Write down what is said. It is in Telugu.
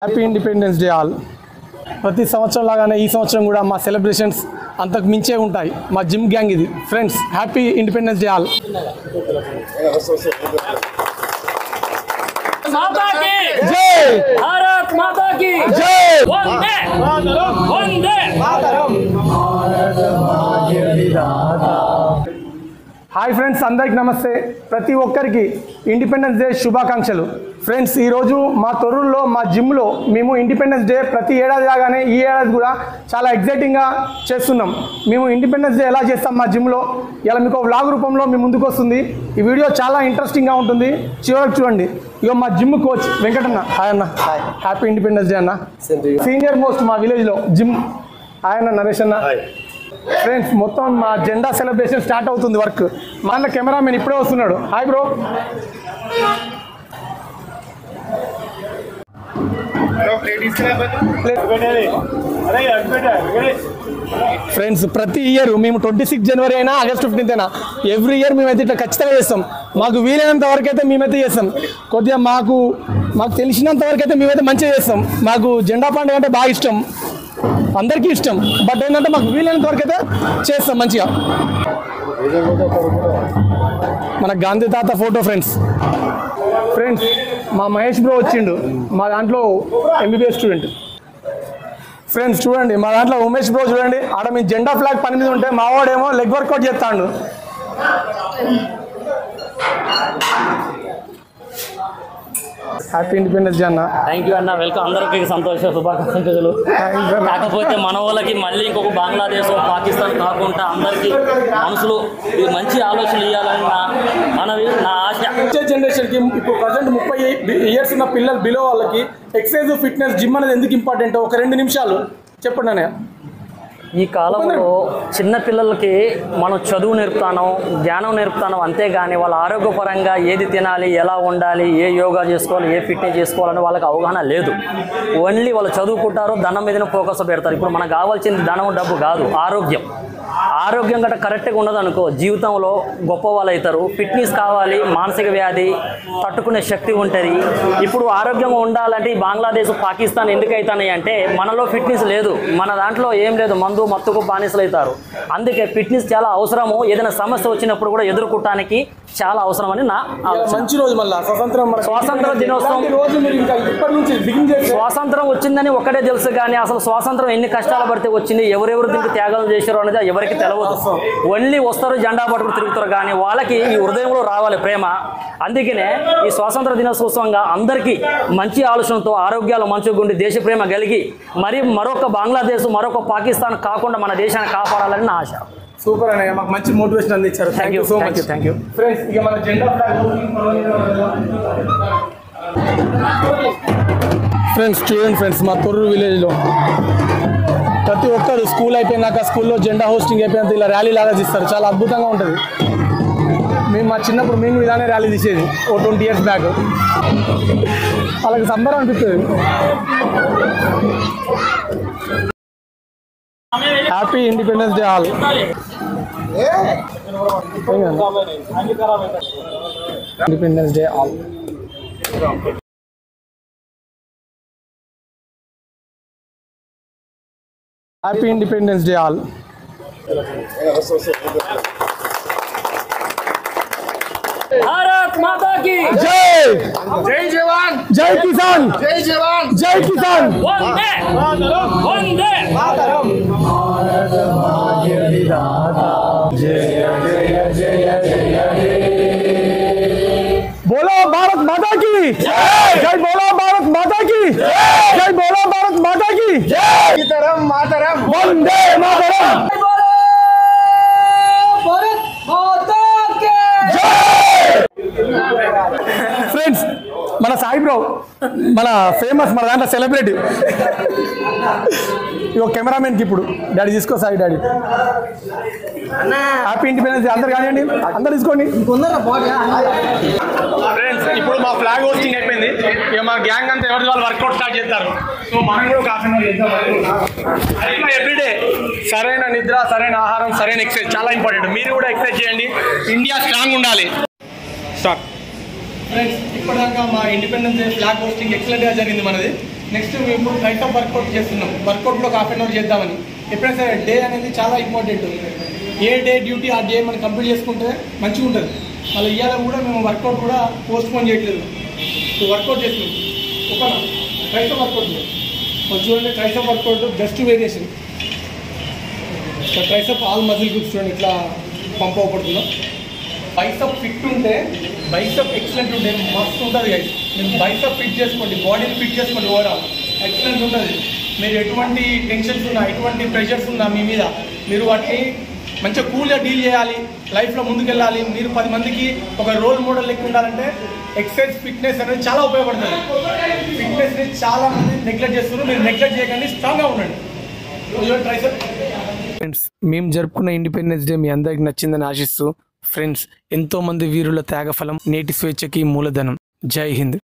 Happy independence day all. ప్రతి సంవత్సరం లాగానే ఈ సంవత్సరం కూడా మా సెలబ్రేషన్స్ అంతకు మించే ఉంటాయి. మా జిమ్ గ్యాంగ్ ఇది. Friends, happy independence day all. జై భారత్ మాతా కి జై. వందే వందే హాయ్ ఫ్రెండ్స్, అందరికి నమస్తే. ప్రతి ఒక్కరికి ఇండిపెండెన్స్ డే శుభాకాంక్షలు. ఫ్రెండ్స్, ఈరోజు మా తొర్రూరులో మా జిమ్లో మేము ఇండిపెండెన్స్ డే ప్రతి ఏడాది లాగానే ఈ ఏడాది కూడా చాలా ఎగ్జైటింగ్గా చేస్తున్నాం. మేము ఇండిపెండెన్స్ డే ఎలా చేస్తాం మా జిమ్లో, ఇలా మీకు వ్లాగ్ రూపంలో మీ ముందుకు వస్తుంది. ఈ వీడియో చాలా ఇంట్రెస్టింగ్గా ఉంటుంది, చివరికి చూడండి. ఇక మా జిమ్ కోచ్ వెంకటన్న. హాయ్ అన్న. హ్యాపీ ఇండిపెండెన్స్ డే అన్న. సీనియర్ మోస్ట్ మా విలేజ్లో జిమ్. హాయ్ అన్న. నరేష్ అన్న. ఫ్రెండ్స్, మొత్తం మా జెండా సెలబ్రేషన్ స్టార్ట్ అవుతుంది వర్క్. మా అన్న కెమెరామెన్ ఇప్పుడే వస్తున్నాడు. Hi bro. ఫ్రెండ్స్, ప్రతి ఇయర్ మేము 26 జనవరి అయినా ఆగస్ట్ 15 అయినా ఎవ్రీ ఇయర్ మేమైతే ఇట్లా ఖచ్చితంగా చేస్తాం. మాకు వీలైనంత వరకు అయితే మేమైతే చేస్తాం. కొద్దిగా మాకు తెలిసినంత వరకు అయితే మేమైతే మంచిగా చేస్తాం. మాకు జెండా పండుగ అంటే బాగా ఇష్టం, అందరికీ ఇష్టం. బట్ ఏంటంటే మాకు వీలైనంత వరకు అయితే చేస్తాం మంచిగా. మన గాంధీ తాత ఫోటో. ఫ్రెండ్స్, మా మహేష్ బ్రో వచ్చిండు. మా దాంట్లో MBBS స్టూడెంట్. ఫ్రెండ్స్ చూడండి, మా దాంట్లో ఉమేష్ బ్రో చూడండి. ఆడ మీ జెండా ఫ్లాగ్ పని మీద ఉంటే మావాడేమో లెగ్ వర్కౌట్ చేస్తాడు. హ్యాపీ ఇండిపెండెన్స్ డే అన్న. థ్యాంక్ యూ అన్న. వెల్కమ్. అందరికీ సంతోష శుభాకాంక్షలు. కాకపోతే మన వాళ్ళకి మళ్ళీ ఇంకొక బంగ్లాదేశ్ పాకిస్తాన్ కాకుండా అందరికీ మనసులో ఇది మంచి ఆలోచనలు ఇవ్వాలని నా ఆశ. వచ్చే జనరేషన్కి ఇప్పుడు ప్రజెంట్ 30 ఇయర్స్ ఉన్న పిల్లలు బిలో వాళ్ళకి ఎక్సర్సైజ్, ఫిట్నెస్, జిమ్ అనేది ఎందుకు ఇంపార్టెంట్ ఒక 2 నిమిషాలు చెప్పండి అన్నయ్య. ఈ కాలంలో చిన్న పిల్లలకి మనం చదువు నేర్పుతాను, జ్ఞానం నేర్పుతాను, అంతేగాని వాళ్ళ ఆరోగ్యపరంగా ఏది తినాలి, ఎలా ఉండాలి, ఏ యోగా చేసుకోవాలి, ఏ ఫిట్నెస్ చేసుకోవాలని వాళ్ళకి అవగాహన లేదు. ఓన్లీ వాళ్ళు చదువుకుంటారు, ధనం మీదనే ఫోకస్ పెడతారు. ఇప్పుడు మనకు కావాల్సింది ధనం, డబ్బు కాదు, ఆరోగ్యం. ఆరోగ్యం గట్రా కరెక్ట్గా ఉండదనుకో జీవితంలో గొప్ప వాళ్ళు అవుతారు. ఫిట్నెస్ కావాలి, మానసిక వ్యాధి తట్టుకునే శక్తి ఉంటుంది. ఇప్పుడు ఆరోగ్యంగా ఉండాలంటే ఈ బంగ్లాదేశ్, పాకిస్తాన్ ఎందుకు అవుతున్నాయి అంటే మనలో ఫిట్నెస్ లేదు, మన దాంట్లో ఏం లేదు, మందు మత్తుకు బానిసలు అవుతారు. అందుకే ఫిట్నెస్ చాలా అవసరము. ఏదైనా సమస్య వచ్చినప్పుడు కూడా ఎదుర్కోవటానికి చాలా అవసరం అని నా మంచి రోజు. మళ్ళీ స్వాతంత్ర దినోత్సవం. స్వాతంత్రం వచ్చిందని ఒక్కటే తెలుసు, కానీ అసలు స్వాతంత్రం ఎన్ని కష్టాలు పడితే వచ్చింది, ఎవరెవరు దీనికి త్యాగాలు చేశారు అనేది ఎవరికి తెలియదు. ఓన్లీ వస్తారు, జెండా పట్టుకుని తిరుగుతారు, కానీ వాళ్ళకి ఈ హృదయంలో రావాలి ప్రేమ. అందుకనే ఈ స్వాతంత్ర దినోత్సవంగా అందరికీ మంచి ఆలోచనతో, ఆరోగ్యాలు మంచిగా ఉండి, దేశ ప్రేమ కలిగి మరి మరొక బంగ్లాదేశ్, మరొక పాకిస్తాన్ కాకుండా మన దేశాన్ని కాపాడాలని నా ఆశ. సూపర్ అన్నయ్య, మాకు మంచి మోటివేషన్ అందించారు. Thank you so much. Thank you. Friends, ఇక మన జెండా ఫ్రెండ్స్ చూడండి. ఫ్రెండ్స్, మా తొర్రూరు విలేజ్లో ప్రతి ఒక్కరు స్కూల్ అయిపోయినాక, స్కూల్లో జెండా హోస్టింగ్ అయిపోయినాక ఇలా ర్యాలీ లాగా తీస్తారు. చాలా అద్భుతంగా ఉంటుంది. మా చిన్నప్పుడు మేము ఇలానే ర్యాలీ తీసేది ఓ 20 years బ్యాక్. వాళ్ళకి సంబరం అనిపిస్తుంది. Happy independence day all. Independence day all. Happy independence day all. Bharat మాతా కి జై. జై జవాన్, జై కిసాన్. జై జవాన్, జై కిసాన్. వందే వందే बोलो भारत माता की जय. बोलो भारत माता की जय. बोलो भारत माता की जय. మాతరం మాతరం, वंदे मातरम. ఫ్రెండ్స్, మన సాయి బ్రో, మన ఫేమస్, మన దాంట్లో సెలబ్రిటీ. ఇగో కెమెరామెన్కి ఇప్పుడు డాడీ తీసుకో. Sai daddy. Happy independence day. అందరు కానివ్వండి, అందరు తీసుకోండి. ఫ్రెండ్స్, ఇప్పుడు మా ఫ్లాగ్ హోస్టింగ్ అయిపోయింది. ఇక మా గ్యాంగ్ అంతా ఎవరి వాళ్ళు వర్కౌట్ స్టార్ట్ చేస్తారు. సో మనం కూడా ఒక హాఫ్ అన్ అవర్ చేద్దాం. ఎవ్రీడే సరైన నిద్ర, సరైన ఆహారం, సరైన ఎక్సర్సైజ్ చాలా ఇంపార్టెంట్. మీరు కూడా ఎక్సర్సైజ్ చేయండి. ఇండియా స్ట్రాంగ్ ఉండాలి. స్టార్ట్. ఫ్రెండ్స్, ఇప్పటిదాకా మా ఇండిపెండెన్స్ డే ఫ్లాగ్ హోస్టింగ్ ఎక్సలెంట్గా జరిగింది మనది. నెక్స్ట్ మేము ఇప్పుడు ట్రైసప్ వర్కౌట్ చేస్తున్నాం. వర్కౌట్లో ఒక హాఫ్ అన్ అవర్ చేద్దామని. ఎప్పుడైనా సరే డే అనేది చాలా ఇంపార్టెంట్. ఏ డే డ్యూటీ ఆ డే మనం కంప్లీట్ చేసుకుంటే మంచిగా ఉంటుంది. మళ్ళీ ఇవాళ కూడా మేము వర్కౌట్ కూడా పోస్ట్ పోన్ చేయట్లేదు. వర్కౌట్ చేస్తున్నాం. ఒక ట్రైసప్ వర్కౌట్ చూడండి. Triceps workout best variation. Triceps all muscle groups చూడండి ఇట్లా పంప్ అవ్వబడుతున్నాం. బైసప్ ఫిట్ ఉంటే బైసప్ ఎక్సలెంట్ ఉంటే మస్తు ఉంటుంది గైస్. మీరు బైసప్ ఫిట్ చేసుకోండి, బాడీని ఫిట్ చేసుకోండి. ఓవరాల్ ఎక్సలెంట్ ఉంటుంది. మీరు ఎటువంటి టెన్షన్స్ ఉన్నా, ఎటువంటి ప్రెషర్స్ ఉన్నా మీ మీద, మీరు వాటిని మంచిగా కూల్గా డీల్ చేయాలి. లైఫ్లో ముందుకెళ్ళాలి. మీరు 10 మందికి ఒక రోల్ మోడల్ లెక్క ఉండాలంటే ఎక్సర్సైజ్ ఫిట్నెస్ అనేది చాలా ఉపయోగపడుతుంది. ఫిట్నెస్ని చాలా మంది నెగ్లెక్ట్ చేస్తున్నారు. మీరు నెగ్లెక్ట్ చేయకండి, స్ట్రాంగ్గా ఉండండి. ఫ్రెండ్స్, మేము జరుపుకున్న ఇండిపెండెన్స్ డే మీ అందరికి నచ్చిందని ఆశిస్తూ, ఫ్రెండ్స్, ఎంతోమంది వీరుల త్యాగఫలం నేటి స్వేచ్ఛకి మూలధనం. జై హింద్.